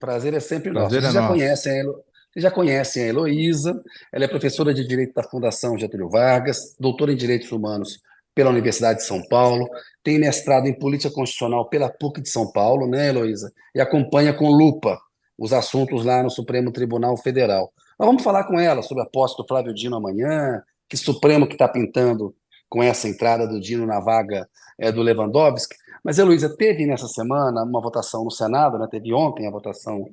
Prazer é sempre nosso. Prazer é nosso. Vocês já conhecem a Heloísa, ela é professora de Direito da Fundação Getúlio Vargas, doutora em Direitos Humanos pela Universidade de São Paulo, tem mestrado em Política Constitucional pela PUC de São Paulo, né, Heloísa? E acompanha com lupa os assuntos lá no Supremo Tribunal Federal. Nós vamos falar com ela sobre a posse do Flávio Dino amanhã, que Supremo que está pintando com essa entrada do Dino na vaga do Lewandowski. Mas, Heloísa, teve nessa semana uma votação no Senado, né? Teve ontem a votação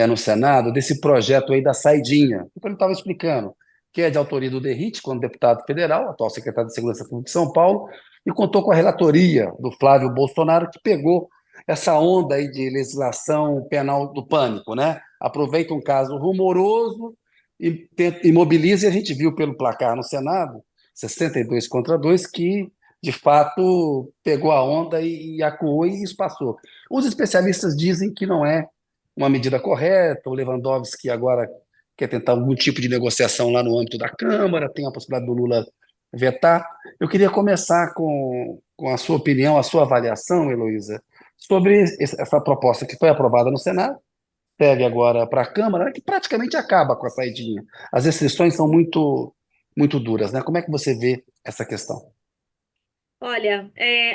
no Senado, desse projeto aí da saidinha, que ele estava explicando, que é de autoria do Derrite, quando deputado federal, atual secretário de Segurança Pública de São Paulo, e contou com a relatoria do Flávio Bolsonaro, que pegou essa onda aí de legislação penal do pânico, né? Aproveita um caso rumoroso e mobiliza, e a gente viu pelo placar no Senado, 62 contra 2, que de fato pegou a onda e acuou e isso passou. Os especialistas dizem que não é uma medida correta, o Lewandowski agora quer tentar algum tipo de negociação lá no âmbito da Câmara, tem a possibilidade do Lula vetar. Eu queria começar com a sua opinião, a sua avaliação, Heloísa, sobre essa proposta que foi aprovada no Senado, segue agora para a Câmara, né, que praticamente acaba com a saidinha. As restrições são muito duras, né? Como é que você vê essa questão? Olha,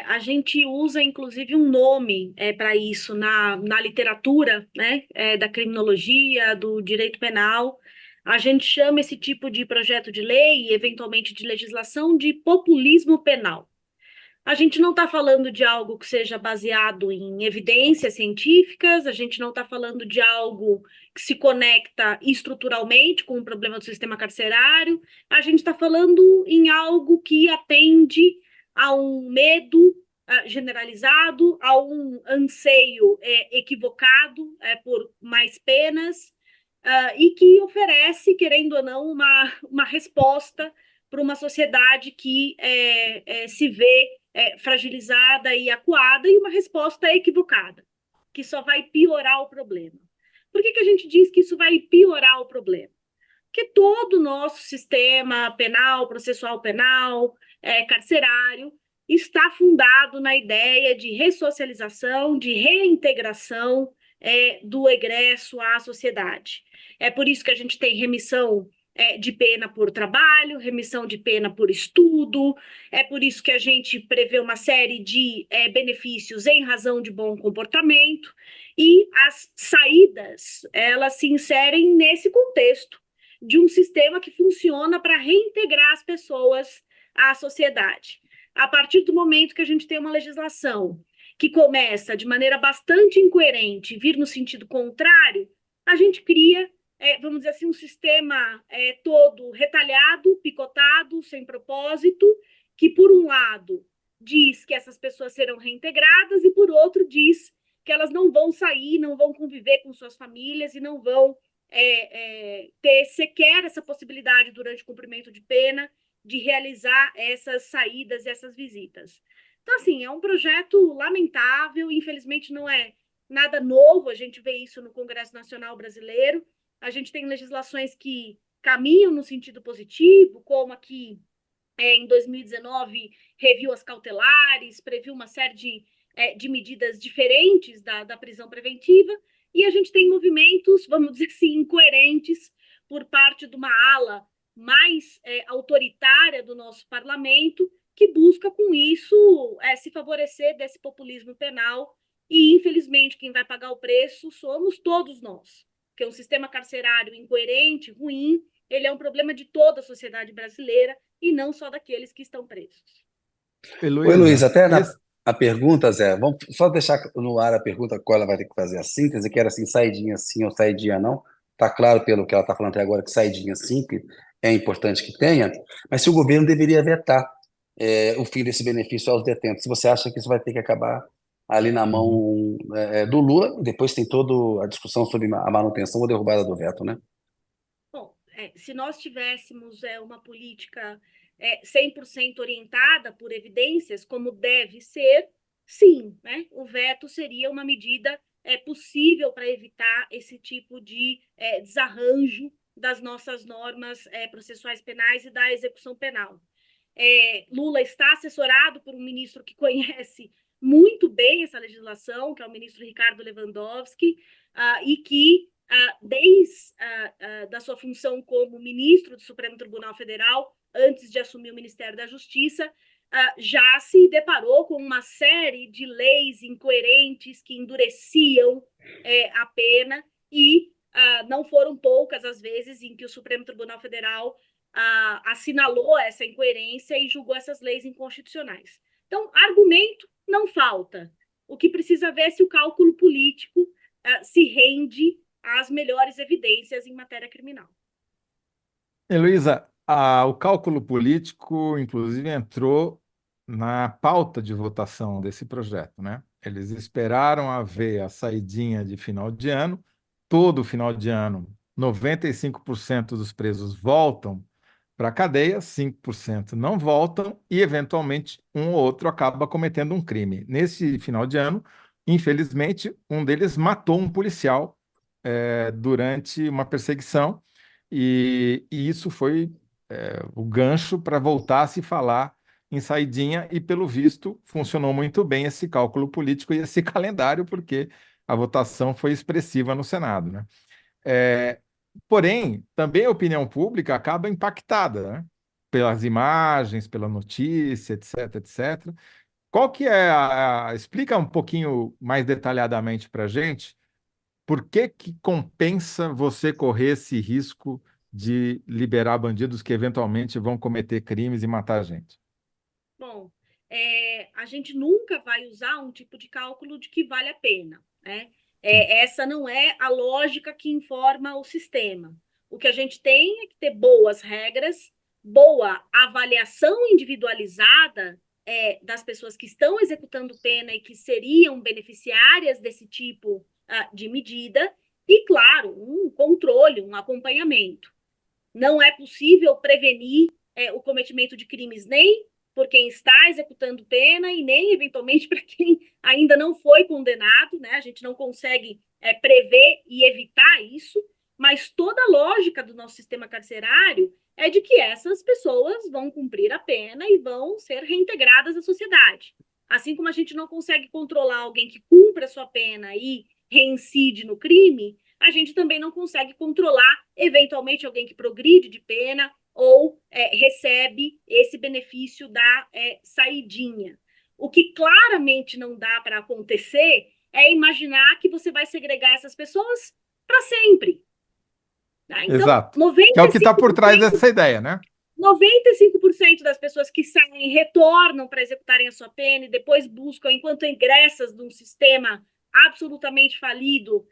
a gente usa inclusive um nome para isso na literatura, né, da criminologia, do direito penal. A gente chama esse tipo de projeto de lei e, eventualmente, de legislação de populismo penal. A gente não está falando de algo que seja baseado em evidências científicas, a gente não está falando de algo que se conecta estruturalmente com o problema do sistema carcerário, a gente está falando em algo que atende a um medo generalizado, a um anseio equivocado por mais penas, e que oferece, querendo ou não, uma resposta para uma sociedade que se vê fragilizada e acuada, e uma resposta equivocada, que só vai piorar o problema. Por que a gente diz que isso vai piorar o problema? Porque todo o nosso sistema penal, processual penal, carcerário, está fundado na ideia de ressocialização, de reintegração do egresso à sociedade. É por isso que a gente tem remissão de pena por trabalho, remissão de pena por estudo, é por isso que a gente prevê uma série de benefícios em razão de bom comportamento, e as saídas, elas se inserem nesse contexto de um sistema que funciona para reintegrar as pessoas à sociedade. A partir do momento que a gente tem uma legislação que começa de maneira bastante incoerente, vir no sentido contrário, a gente cria, vamos dizer assim, um sistema todo retalhado, picotado, sem propósito, que, por um lado, diz que essas pessoas serão reintegradas e, por outro, diz que elas não vão sair, não vão conviver com suas famílias e não vão ter sequer essa possibilidade, durante o cumprimento de pena, de realizar essas saídas, essas visitas. Então, assim, é um projeto lamentável, infelizmente não é nada novo, a gente vê isso no Congresso Nacional Brasileiro, a gente tem legislações que caminham no sentido positivo, como aqui em 2019 reviu as cautelares, previu uma série de medidas diferentes da prisão preventiva, e a gente tem movimentos, vamos dizer assim, incoerentes por parte de uma ala mais autoritária do nosso parlamento, que busca com isso se favorecer desse populismo penal, e infelizmente quem vai pagar o preço somos todos nós, porque um sistema carcerário incoerente, ruim, ele é um problema de toda a sociedade brasileira e não só daqueles que estão presos. Oi, Luiz, Heloísa, até a pergunta, Zé, vamos só deixar no ar a pergunta qual ela vai ter que fazer a síntese, que era assim, saidinha sim ou saidinha não. Está claro pelo que ela está falando até agora que saidinha sim, que é importante que tenha, mas se o governo deveria vetar o fim desse benefício aos detentos, se você acha que isso vai ter que acabar ali na Uhum. mão do Lula, depois tem toda a discussão sobre a manutenção ou derrubada do veto, né? Bom, se nós tivéssemos uma política 100% orientada por evidências, como deve ser, sim, né? O veto seria uma medida possível para evitar esse tipo de desarranjo das nossas normas processuais penais e da execução penal. Lula está assessorado por um ministro que conhece muito bem essa legislação, que é o ministro Ricardo Lewandowski. e que, desde da sua função como ministro do Supremo Tribunal Federal, antes de assumir o Ministério da Justiça, já se deparou com uma série de leis incoerentes que endureciam a pena e não foram poucas as vezes em que o Supremo Tribunal Federal assinalou essa incoerência e julgou essas leis inconstitucionais. Então, argumento não falta. O que precisa ver é se o cálculo político se rende às melhores evidências em matéria criminal. Heloísa, o cálculo político, inclusive, entrou na pauta de votação desse projeto, né? Eles esperaram haver a saidinha de final de ano. Todo final de ano, 95% dos presos voltam para a cadeia, 5% não voltam e, eventualmente, um ou outro acaba cometendo um crime. Nesse final de ano, infelizmente, um deles matou um policial durante uma perseguição e isso foi o gancho para voltar a se falar em saidinha e, pelo visto, funcionou muito bem esse cálculo político e esse calendário, porque a votação foi expressiva no Senado, né? É, porém, também a opinião pública acaba impactada, né? Pelas imagens, pela notícia, etc, etc. Qual que é explica um pouquinho mais detalhadamente para a gente por que que compensa você correr esse risco de liberar bandidos que eventualmente vão cometer crimes e matar gente? Bom, a gente nunca vai usar um tipo de cálculo de que vale a pena, né? Sim. Essa não é a lógica que informa o sistema. O que a gente tem é que ter boas regras, boa avaliação individualizada das pessoas que estão executando pena e que seriam beneficiárias desse tipo de medida, e, claro, um controle, um acompanhamento. Não é possível prevenir o cometimento de crimes nem por quem está executando pena e nem, eventualmente, para quem ainda não foi condenado, né? A gente não consegue prever e evitar isso, mas toda a lógica do nosso sistema carcerário é de que essas pessoas vão cumprir a pena e vão ser reintegradas à sociedade. Assim como a gente não consegue controlar alguém que cumpre a sua pena e reincide no crime, a gente também não consegue controlar, eventualmente, alguém que progride de pena ou recebe esse benefício da saidinha. O que claramente não dá para acontecer é imaginar que você vai segregar essas pessoas para sempre. Tá? Então, Exato. Que é o que está por 95%, trás dessa ideia, né? 95% das pessoas que saem retornam para executarem a sua pena e depois buscam, enquanto ingressas num sistema absolutamente falido,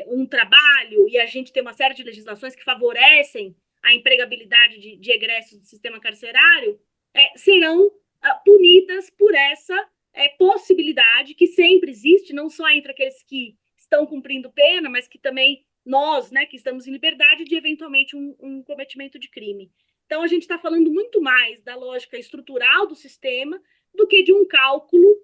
um trabalho, e a gente tem uma série de legislações que favorecem a empregabilidade de egressos do sistema carcerário, serão punidas por essa possibilidade que sempre existe, não só entre aqueles que estão cumprindo pena, mas que também nós, né, que estamos em liberdade, de eventualmente um cometimento de crime. Então, a gente está falando muito mais da lógica estrutural do sistema do que de um cálculo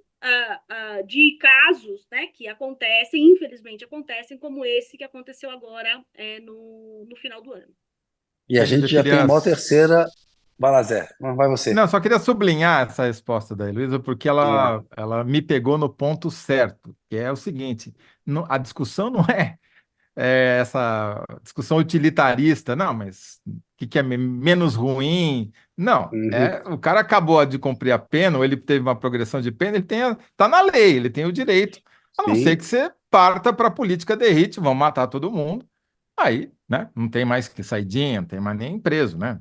de casos, né, que acontecem, infelizmente acontecem, como esse que aconteceu agora no final do ano. E a gente Eu já tem queria uma terceira. Vai lá, Zé. Vai você. Não, só queria sublinhar essa resposta da Heloísa, porque Ah, ela me pegou no ponto certo, que é o seguinte: a discussão não é essa discussão utilitarista, não, mas o que é menos ruim? Não, uhum, o cara acabou de cumprir a pena, ou ele teve uma progressão de pena, ele tá na lei, ele tem o direito, a não ser que sim. você parta para a política de hit, vão matar todo mundo, aí, né, não tem mais que saidinha, não tem mais nem preso, né?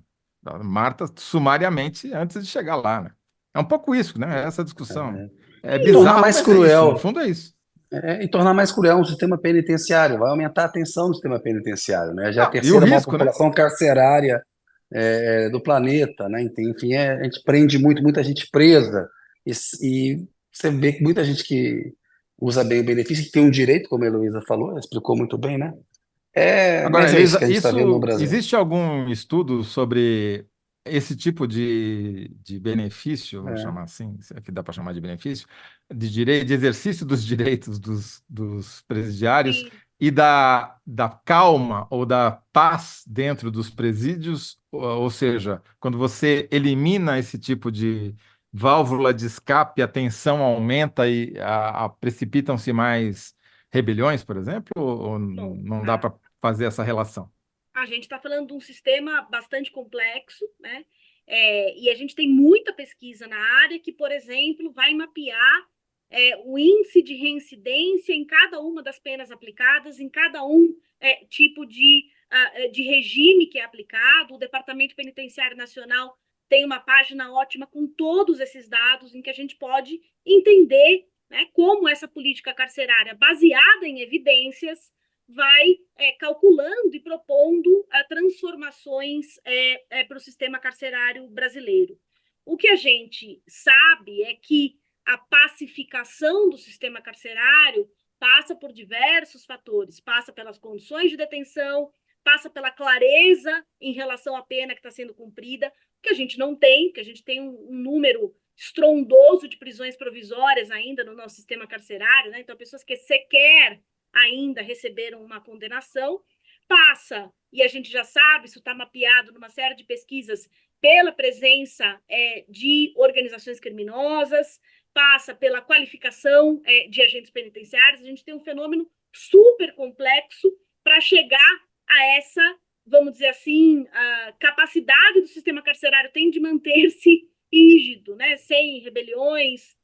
Mata sumariamente antes de chegar lá, né? É um pouco isso, né? Essa discussão. É E tornar bizarro, mais mas é isso, no cruel. fundo é isso. E tornar mais cruel um sistema penitenciário, vai aumentar a tensão do sistema penitenciário, né? Já é a Não, e o terceira maior risco, né? população carcerária do planeta, né? Enfim, a gente prende muita gente presa e você vê que muita gente que usa bem o benefício, que tem um direito, como a Heloísa falou, ela explicou muito bem, né? Agora, Mas é isso que Elisa, a gente está vendo no Brasil. existe algum estudo sobre esse tipo de benefício, vamos É. chamar assim, se é que dá para chamar de benefício, de direito, de exercício dos direitos dos presidiários Sim. e da calma ou da paz dentro dos presídios? Ou seja, quando você elimina esse tipo de válvula de escape, a tensão aumenta e precipitam-se mais rebeliões, por exemplo, ou Bom, não dá para fazer essa relação? a gente está falando de um sistema bastante complexo, né? E a gente tem muita pesquisa na área que, por exemplo, vai mapear o índice de reincidência em cada uma das penas aplicadas, em cada tipo de regime que é aplicado. O Departamento Penitenciário Nacional tem uma página ótima com todos esses dados, em que a gente pode entender, né, como essa política carcerária, baseada em evidências, vai calculando e propondo transformações para o sistema carcerário brasileiro. O que a gente sabe é que a pacificação do sistema carcerário passa por diversos fatores, passa pelas condições de detenção, passa pela clareza em relação à pena que está sendo cumprida, que a gente não tem, que a gente tem um número estrondoso de prisões provisórias ainda no nosso sistema carcerário, né? Então, pessoas que sequer ainda receberam uma condenação, passa, e a gente já sabe, isso está mapeado numa série de pesquisas, pela presença de organizações criminosas, passa pela qualificação de agentes penitenciários. A gente tem um fenômeno super complexo para chegar a essa, vamos dizer assim, a capacidade do sistema carcerário tem de manter-se rígido, né? Sem rebeliões,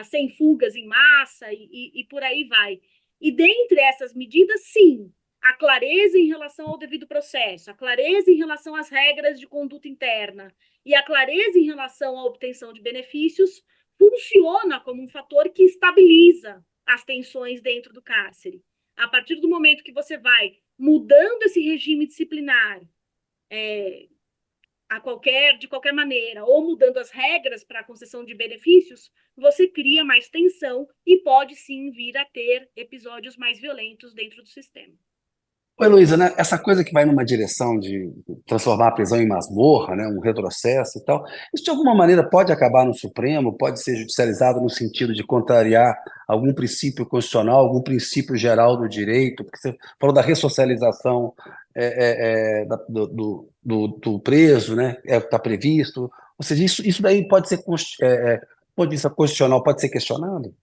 sem fugas em massa e por aí vai. E dentre essas medidas, sim, a clareza em relação ao devido processo, a clareza em relação às regras de conduta interna e a clareza em relação à obtenção de benefícios funciona como um fator que estabiliza as tensões dentro do cárcere. A partir do momento que você vai mudando esse regime disciplinar de qualquer maneira, ou mudando as regras para a concessão de benefícios, você cria mais tensão e pode sim vir a ter episódios mais violentos dentro do sistema. Oi, Luísa, né? Essa coisa que vai numa direção de transformar a prisão em masmorra, né? Um retrocesso e tal, isso de alguma maneira pode acabar no Supremo, pode ser judicializado no sentido de contrariar algum princípio constitucional, algum princípio geral do direito, porque você falou da ressocialização do preso, né? Está previsto. Ou seja, isso daí pode ser, pode vista constitucional, pode ser questionado?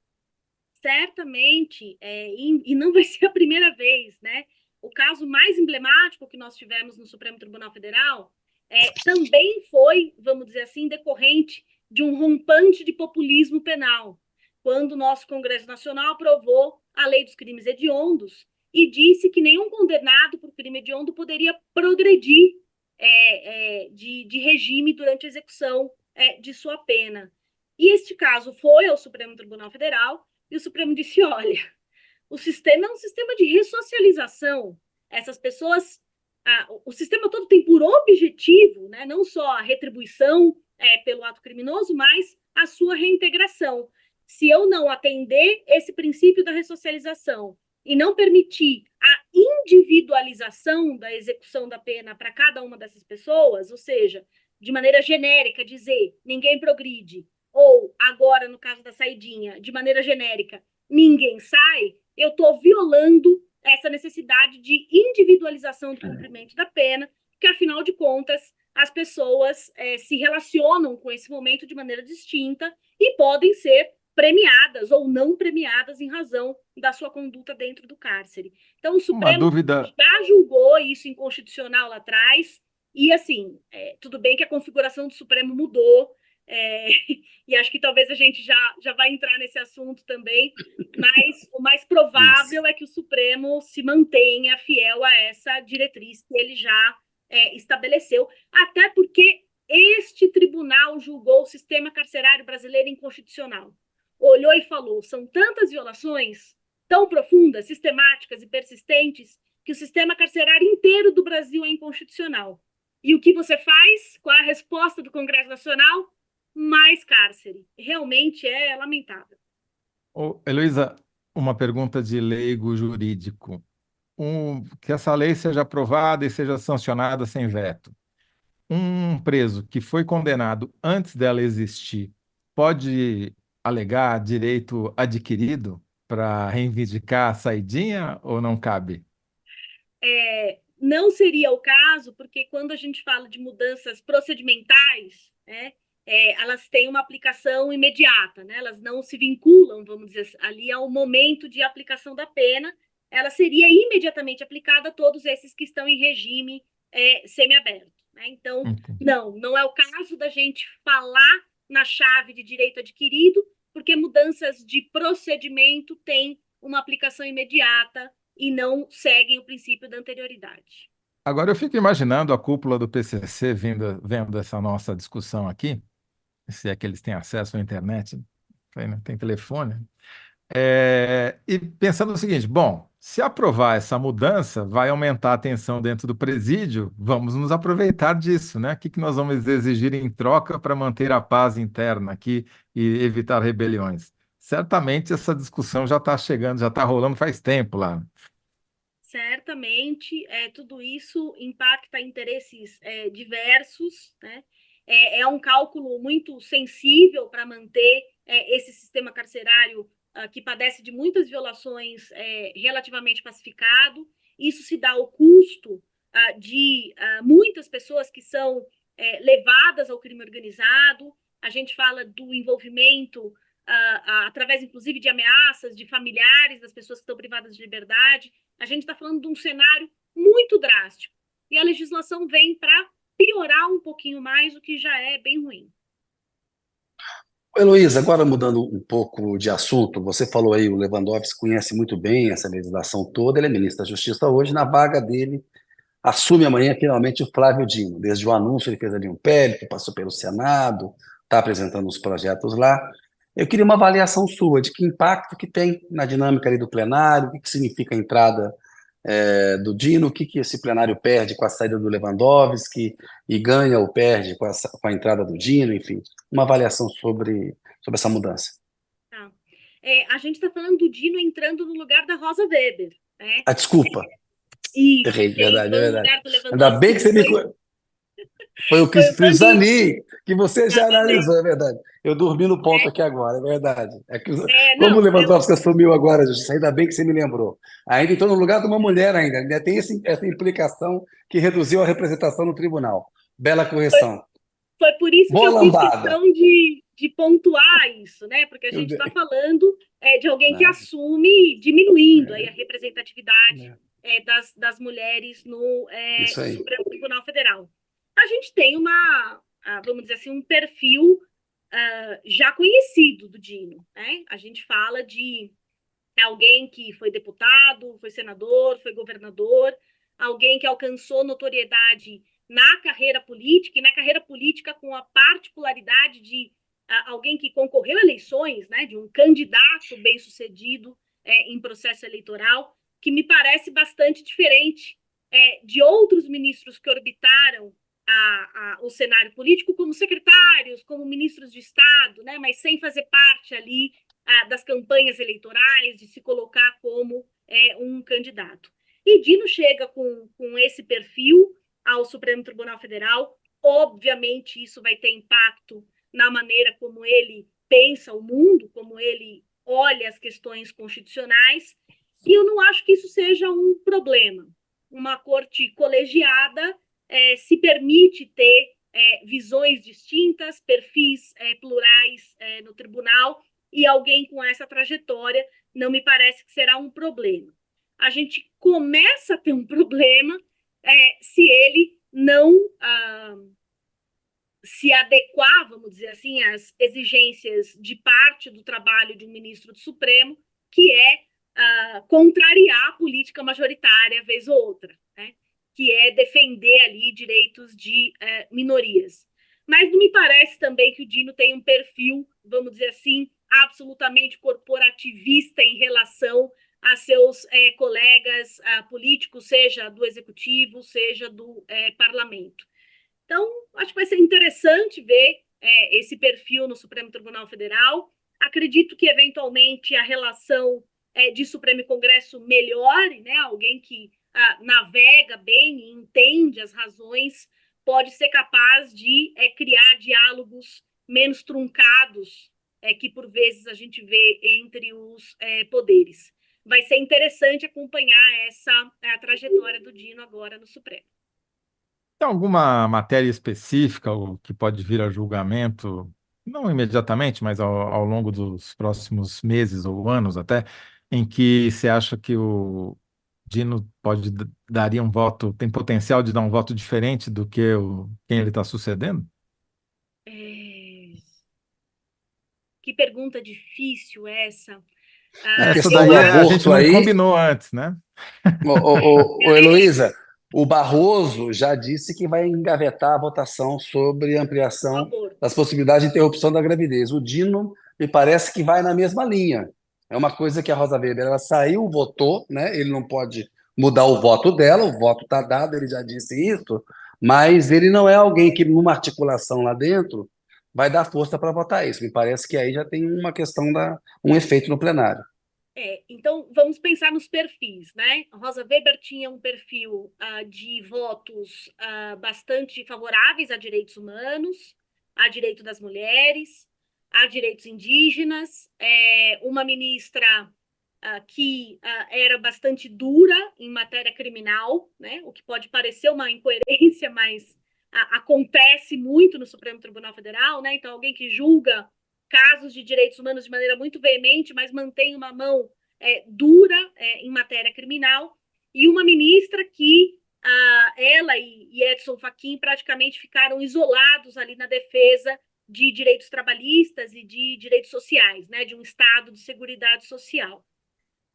Certamente, e não vai ser a primeira vez, né? O caso mais emblemático que nós tivemos no Supremo Tribunal Federal também foi, vamos dizer assim, decorrente de um rompante de populismo penal, quando o nosso Congresso Nacional aprovou a Lei dos Crimes Hediondos e disse que nenhum condenado por crime hediondo poderia progredir de regime durante a execução de sua pena. E este caso foi ao Supremo Tribunal Federal e o Supremo disse, olha, o sistema é um sistema de ressocialização. Essas pessoas, o sistema todo tem por objetivo, né, não só a retribuição pelo ato criminoso, mas a sua reintegração. Se eu não atender esse princípio da ressocialização e não permitir a individualização da execução da pena para cada uma dessas pessoas, ou seja, de maneira genérica, dizer ninguém progride, ou agora, no caso da saidinha, de maneira genérica, ninguém sai, eu estou violando essa necessidade de individualização do cumprimento da pena, que, afinal de contas, as pessoas se relacionam com esse momento de maneira distinta e podem ser premiadas ou não premiadas em razão da sua conduta dentro do cárcere. Então, o Supremo já julgou isso inconstitucional lá atrás, e, assim, tudo bem que a configuração do Supremo mudou, e acho que talvez a gente já vai entrar nesse assunto também, mas o mais provável é que o Supremo se mantenha fiel a essa diretriz que ele já estabeleceu, até porque este tribunal julgou o sistema carcerário brasileiro inconstitucional. Olhou e falou, são tantas violações, tão profundas, sistemáticas e persistentes, que o sistema carcerário inteiro do Brasil é inconstitucional. E o que você faz? Qual é a resposta do Congresso Nacional? Mais cárcere. Realmente é lamentável. Heloísa, uma pergunta de leigo jurídico. Que essa lei seja aprovada e seja sancionada sem veto. Um preso que foi condenado antes dela existir pode alegar direito adquirido para reivindicar a saidinha ou não cabe? Não seria o caso, porque quando a gente fala de mudanças procedimentais, elas têm uma aplicação imediata, né? Elas não se vinculam, vamos dizer, ali ao momento de aplicação da pena, ela seria imediatamente aplicada a todos esses que estão em regime semiaberto, né? Então, Entendi. não é o caso da gente falar na chave de direito adquirido, porque mudanças de procedimento têm uma aplicação imediata e não seguem o princípio da anterioridade. Agora eu fico imaginando a cúpula do PCC vendo essa nossa discussão aqui, se é que eles têm acesso à internet, tem telefone, e pensando o seguinte: bom, se aprovar essa mudança, vai aumentar a tensão dentro do presídio, vamos nos aproveitar disso, né? O que nós vamos exigir em troca para manter a paz interna aqui e evitar rebeliões? Certamente essa discussão já está chegando, já está rolando faz tempo lá. Certamente, tudo isso impacta interesses diversos, né? É um cálculo muito sensível para manter esse sistema carcerário que padece de muitas violações relativamente pacificado. Isso se dá ao custo de muitas pessoas que são levadas ao crime organizado. A gente fala do envolvimento através, inclusive, de ameaças de familiares das pessoas que estão privadas de liberdade. A gente está falando de um cenário muito drástico. E a legislação vem para piorar um pouquinho mais, o que já é bem ruim. Heloísa, agora mudando um pouco de assunto, você falou aí, o Lewandowski conhece muito bem essa legislação toda, ele é ministro da Justiça hoje, na vaga dele assume amanhã finalmente o Flávio Dino. Desde o anúncio ele fez ali um PL, passou pelo Senado, está apresentando os projetos lá. Eu queria uma avaliação sua de que impacto que tem na dinâmica ali do plenário, o que significa a entrada do Dino, o que esse plenário perde com a saída do Lewandowski e ganha ou perde com a entrada do Dino, enfim, uma avaliação sobre essa mudança. Tá. A gente está falando do Dino entrando no lugar da Rosa Weber, né? Ah, desculpa, Isso, errei, quem verdade, é entrou no verdade. lugar do Ainda bem Lewandowski que você me... Foi o foi o Cris Zanin. Zanin, que você já Exatamente. analisou, é verdade. Eu dormi no ponto aqui agora, é verdade. É que, como o Não, Lewandowski assumiu agora, Justiça, ainda bem que você me lembrou. Ainda entrou no lugar de uma mulher ainda tem essa implicação que reduziu a representação no tribunal. Bela correção. foi por isso que eu Bola fiz lambada. questão de pontuar isso, né? Porque a Meu gente Deus. está falando de alguém que Ah, assume, diminuindo aí a representatividade é, das mulheres no isso aí. Supremo Tribunal Federal. A gente tem vamos dizer assim, um perfil já conhecido do Dino, né? A gente fala de alguém que foi deputado, foi senador, foi governador, alguém que alcançou notoriedade na carreira política, e na carreira política com a particularidade de alguém que concorreu a eleições, né, de um candidato bem-sucedido em processo eleitoral, que me parece bastante diferente de outros ministros que orbitaram o cenário político como secretários, como ministros de Estado, né, mas sem fazer parte ali das campanhas eleitorais, de se colocar como um candidato. E Dino chega com esse perfil ao Supremo Tribunal Federal. Obviamente, isso vai ter impacto na maneira como ele pensa o mundo, como ele olha as questões constitucionais, e eu não acho que isso seja um problema. Uma corte colegiada se permite ter visões distintas, perfis plurais no tribunal, e alguém com essa trajetória não me parece que será um problema. A gente começa a ter um problema se ele não se adequar, vamos dizer assim, às exigências de parte do trabalho de um ministro do Supremo, que é contrariar a política majoritária, vez ou outra, né? Que é defender ali direitos de minorias. Mas não me parece também que o Dino tem um perfil, vamos dizer assim, absolutamente corporativista em relação a seus colegas políticos, seja do executivo, seja do parlamento. Então, acho que vai ser interessante ver esse perfil no Supremo Tribunal Federal. Acredito que, eventualmente, a relação de Supremo e Congresso melhore, né? Alguém que navega bem e entende as razões pode ser capaz de criar diálogos menos truncados que, por vezes, a gente vê entre os poderes. Vai ser interessante acompanhar essa trajetória do Dino agora no Supremo. Tem alguma matéria específica ou que pode vir a julgamento, não imediatamente, mas ao longo dos próximos meses ou anos até, em que você acha que o Dino daria um voto, tem potencial de dar um voto diferente do que quem ele está sucedendo? É, Que pergunta difícil essa. Na Essa questão Eu daí do a gente aborto não aí, combinou antes, né? Heloísa, o Barroso já disse que vai engavetar a votação sobre ampliação aborto. das possibilidades de interrupção da gravidez. O Dino me parece que vai na mesma linha. É uma coisa que a Rosa Weber, ela saiu, votou, né? Ele não pode mudar o voto dela, o voto está dado, ele já disse isso, mas ele não é alguém que, numa articulação lá dentro, vai dar força para votar isso. Me parece que aí já tem uma questão um efeito no plenário. Então, vamos pensar nos perfis, né? A Rosa Weber tinha um perfil de votos bastante favoráveis a direitos humanos, a direito das mulheres, a direitos indígenas, uma ministra que era bastante dura em matéria criminal, né? O que pode parecer uma incoerência, mas acontece muito no Supremo Tribunal Federal, né? Então, alguém que julga casos de direitos humanos de maneira muito veemente, mas mantém uma mão dura em matéria criminal, e uma ministra que ela e Edson Fachin praticamente ficaram isolados ali na defesa de direitos trabalhistas e de direitos sociais, né, de um Estado de Seguridade Social.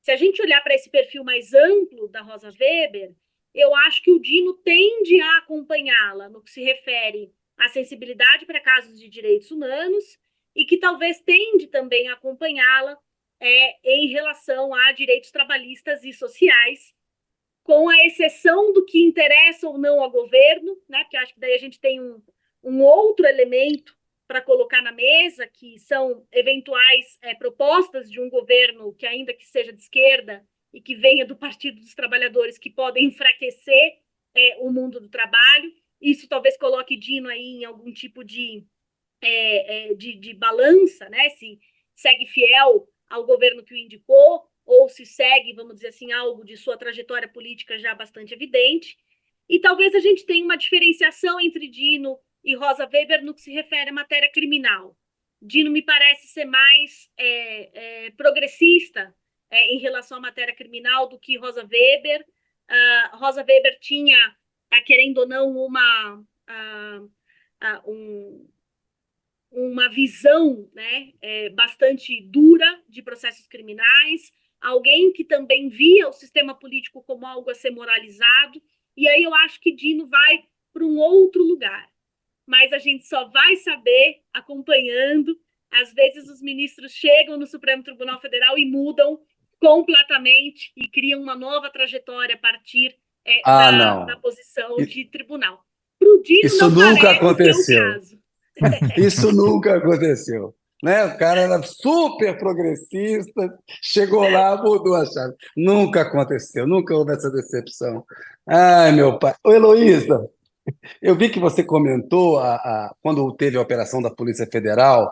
Se a gente olhar para esse perfil mais amplo da Rosa Weber, eu acho que o Dino tende a acompanhá-la no que se refere à sensibilidade para casos de direitos humanos e que talvez tende também a acompanhá-la em relação a direitos trabalhistas e sociais, com a exceção do que interessa ou não ao governo, né? Porque acho que daí a gente tem um outro elemento para colocar na mesa, que são eventuais propostas de um governo que, ainda que seja de esquerda e que venha do Partido dos Trabalhadores, que podem enfraquecer o mundo do trabalho. Isso talvez coloque Dino aí em algum tipo de balança, né? Se segue fiel ao governo que o indicou, ou se segue, vamos dizer assim, algo de sua trajetória política já bastante evidente. E talvez a gente tenha uma diferenciação entre Dino e Rosa Weber no que se refere à matéria criminal. Dino me parece ser mais progressista em relação à matéria criminal do que Rosa Weber. Rosa Weber tinha, querendo ou não, uma visão, né, bastante dura de processos criminais, alguém que também via o sistema político como algo a ser moralizado, e aí eu acho que Dino vai para um outro lugar. Mas a gente só vai saber acompanhando. Às vezes os ministros chegam no Supremo Tribunal Federal e mudam completamente e criam uma nova trajetória a partir da Não. posição de tribunal. Para o Dino Isso não nunca parece ser o aconteceu. caso. Isso nunca aconteceu. Né? O cara era super progressista, chegou lá, mudou a chave. Nunca aconteceu, nunca houve essa decepção. Ai, meu pai. Ô, Heloísa, eu vi que você comentou quando teve a operação da Polícia Federal,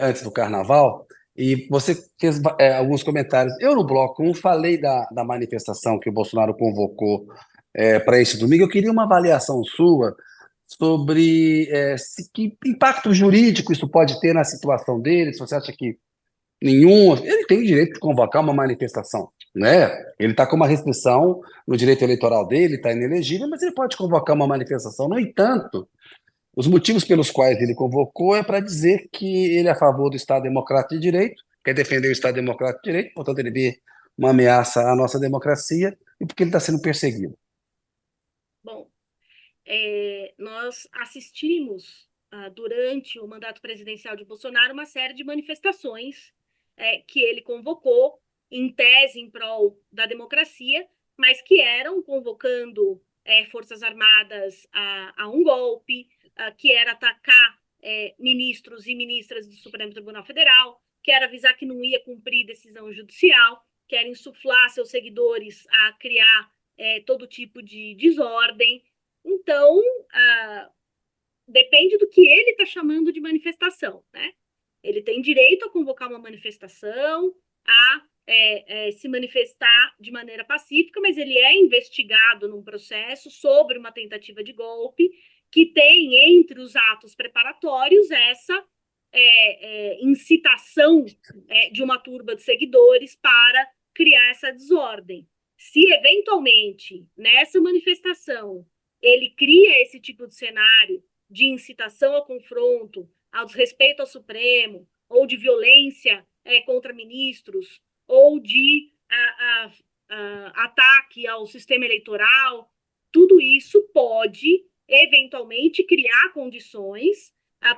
antes do Carnaval, e você fez alguns comentários. Eu, no Bloco 1, falei da manifestação que o Bolsonaro convocou para este domingo. Eu queria uma avaliação sua sobre que impacto jurídico isso pode ter na situação dele, se você acha que nenhum. Ele tem o direito de convocar uma manifestação, né? Ele está com uma restrição no direito eleitoral dele, está inelegível, mas ele pode convocar uma manifestação. No entanto, os motivos pelos quais ele convocou é para dizer que ele é a favor do Estado Democrático de Direito, quer defender o Estado Democrático de Direito, portanto, ele vê uma ameaça à nossa democracia e porque ele está sendo perseguido. Bom, nós assistimos, durante o mandato presidencial de Bolsonaro, uma série de manifestações que ele convocou, em tese, em prol da democracia, mas que eram convocando Forças Armadas a um golpe, que era atacar ministros e ministras do Supremo Tribunal Federal, que era avisar que não ia cumprir decisão judicial, que era insuflar seus seguidores a criar todo tipo de desordem. Então, depende do que ele está chamando de manifestação, né? Ele tem direito a convocar uma manifestação, a se manifestar de maneira pacífica, mas ele é investigado num processo sobre uma tentativa de golpe que tem entre os atos preparatórios essa incitação de uma turba de seguidores para criar essa desordem. Se eventualmente nessa manifestação ele cria esse tipo de cenário de incitação ao confronto, ao desrespeito ao Supremo, ou de violência contra ministros, ou de ataque ao sistema eleitoral, tudo isso pode, eventualmente, criar condições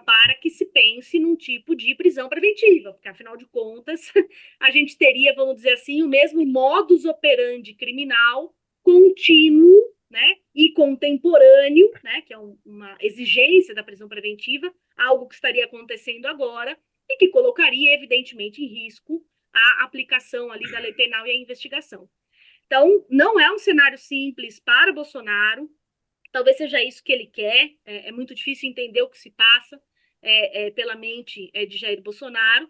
para que se pense num tipo de prisão preventiva, porque, afinal de contas, a gente teria, vamos dizer assim, o mesmo modus operandi criminal contínuo, né, e contemporâneo, né, que é uma exigência da prisão preventiva, algo que estaria acontecendo agora, e que colocaria, evidentemente, em risco a aplicação ali da lei penal e a investigação. Então, não é um cenário simples para Bolsonaro, talvez seja isso que ele quer, é muito difícil entender o que se passa pela mente de Jair Bolsonaro,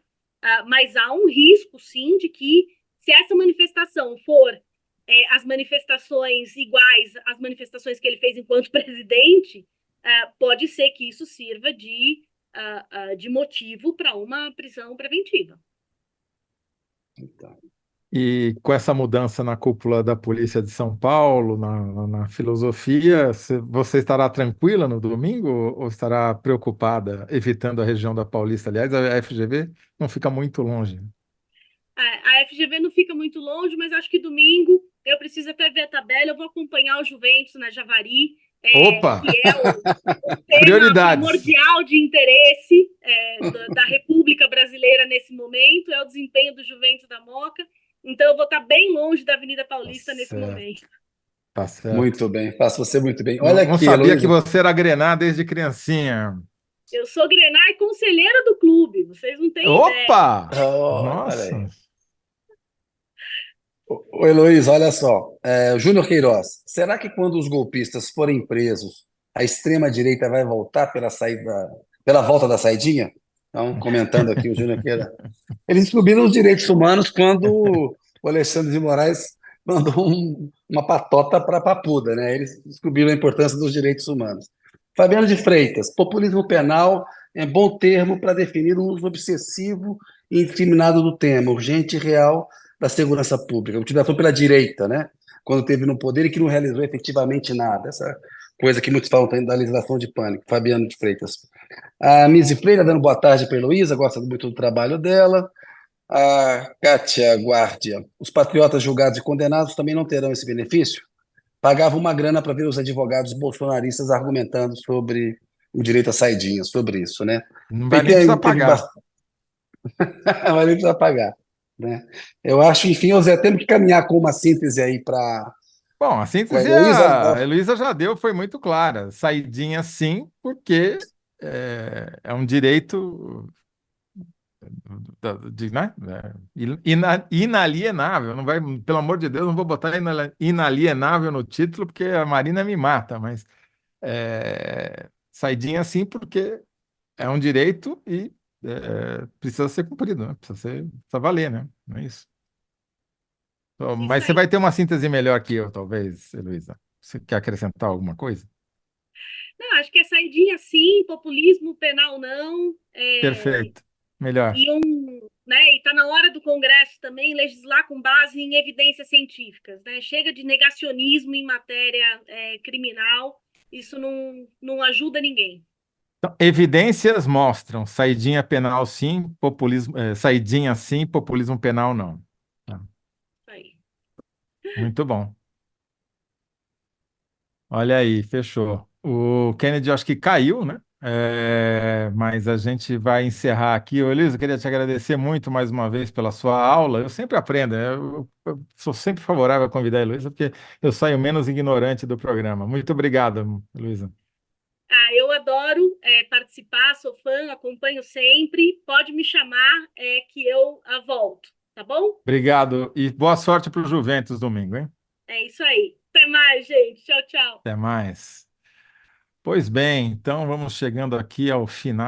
mas há um risco, sim, de que, se essa manifestação for as manifestações iguais às manifestações que ele fez enquanto presidente, pode ser que isso sirva de motivo para uma prisão preventiva. Então, E com essa mudança na cúpula da Polícia de São Paulo, na filosofia, você estará tranquila no domingo ou estará preocupada, evitando a região da Paulista? Aliás, a FGV não fica muito longe. A FGV não fica muito longe, mas acho que domingo eu preciso até ver a tabela. Eu vou acompanhar o Juventus na Javari, Opa! que é o tema Prioridades. primordial de interesse da República Brasileira nesse momento, é o desempenho do Juventus da Moca. Então, eu vou estar bem longe da Avenida Paulista nesse momento. Tá certo. muito bem, faço você muito bem. Olha Não aqui, sabia que Heloísa. você era grená desde criancinha. Eu sou grená e conselheira do clube, vocês não têm ideia. Opa! Olha Nossa! aí. Ô, Heloísa, olha só. Júnior Queiroz, será que quando os golpistas forem presos, a extrema-direita vai voltar pela volta da saidinha? Então, comentando aqui o Júnior Queiroz. Eles descobriram os direitos humanos quando o Alexandre de Moraes mandou uma patota para a Papuda, né? Eles descobriram a importância dos direitos humanos. Fabiano de Freitas, populismo penal é bom termo para definir um uso obsessivo e indiscriminado do tema, urgente e real da segurança pública. Utilização pela direita, né? Quando teve no poder e que não realizou efetivamente nada. Essa coisa que muitos falam da legislação de pânico. Fabiano de Freitas. A Misi Freire dando boa tarde para a Heloísa, gosta muito do trabalho dela. A Kátia Guardia, os patriotas julgados e condenados também não terão esse benefício? Pagavam uma grana para ver os advogados bolsonaristas argumentando sobre o direito à saidinha, sobre isso, né? Não O vai PT nem precisar teve pagar. vai nem precisar pagar, né? Eu acho, enfim, Zé, temos que caminhar com uma síntese aí para Bom, a a síntese Heloísa. a Heloísa já deu, foi muito clara. Saidinha sim, porque é um direito né? Inalienável. Não vai, pelo amor de Deus, não vou botar inalienável no título, porque a Marina me mata, mas saidinha sim, porque é um direito e precisa ser cumprido, né? Precisa valer, né? Não é isso? Mas você vai ter uma síntese melhor que eu, talvez, Heloísa. Você quer acrescentar alguma coisa? Não, acho que é saidinha sim, populismo penal não. Perfeito. Melhor. E está na hora do Congresso também legislar com base em evidências científicas, né? Chega de negacionismo em matéria criminal, isso não ajuda ninguém. Então, evidências mostram saidinha penal sim, saidinha sim, populismo penal não. Tá. Aí. Muito bom. Olha aí, fechou. O Kennedy acho que caiu, né? Mas a gente vai encerrar aqui. Ô, Elisa, eu queria te agradecer muito mais uma vez pela sua aula. Eu sempre aprendo, né? Eu sou sempre favorável a convidar a Heloísa, porque eu saio menos ignorante do programa. Muito obrigado, Heloísa. Eu adoro participar, sou fã, acompanho sempre. Pode me chamar que eu volto, tá bom? Obrigado e boa sorte para o Juventus domingo, hein? É isso aí. Até mais, gente. Tchau, tchau. Até mais. Pois bem, então vamos chegando aqui ao final.